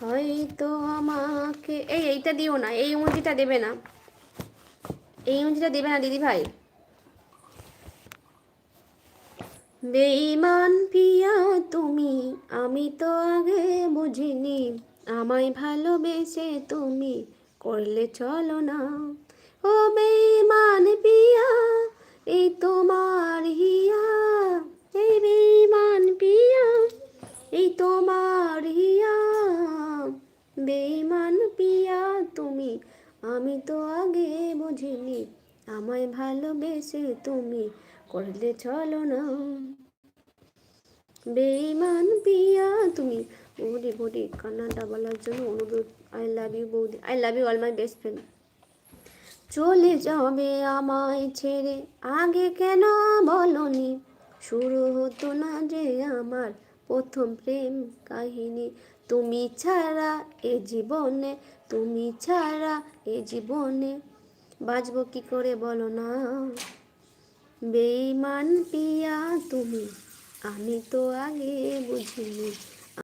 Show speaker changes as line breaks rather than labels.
হয়তো আমাকে এইটা দিও না, এই ইমোজিটা দেবে না, এই ইমোজিটা দেবে না দিদি ভাই। বেঈমান পিয়া তুমি, আমি তো আগে বুঝিনি, আমায় ভালোবেসে তুমি করলে চলো না। ও বেঈমান পিয়া, এই তোমার হিয়া, এই বেঈমান পিয়া, এই তোমার হিয়া। বেঈমান পিয়া তুমি, আমি তো আগে বুঝিনি, আমায় ভালোবেসে তুমি করলে চলো না। বেঈমান পিয়া তুমি। বৌদি বৌদি কান্নাটা বলার জন্য অনুরোধ। আই লাভ ইউ বৌদি, I love you all my best friend. চলে যাবে আমায় ছেড়ে, আগে কেন বলনি, শুরু হতো না যে আমার প্রথম প্রেম কাহিনী। তুমি ছাড়া এ জীবনে, তুমি ছাড়া এ জীবনে বাঁচবো কি করে বলো না। বেঈমান পিয়া তুমি, আমি তো আগে বুঝিনি,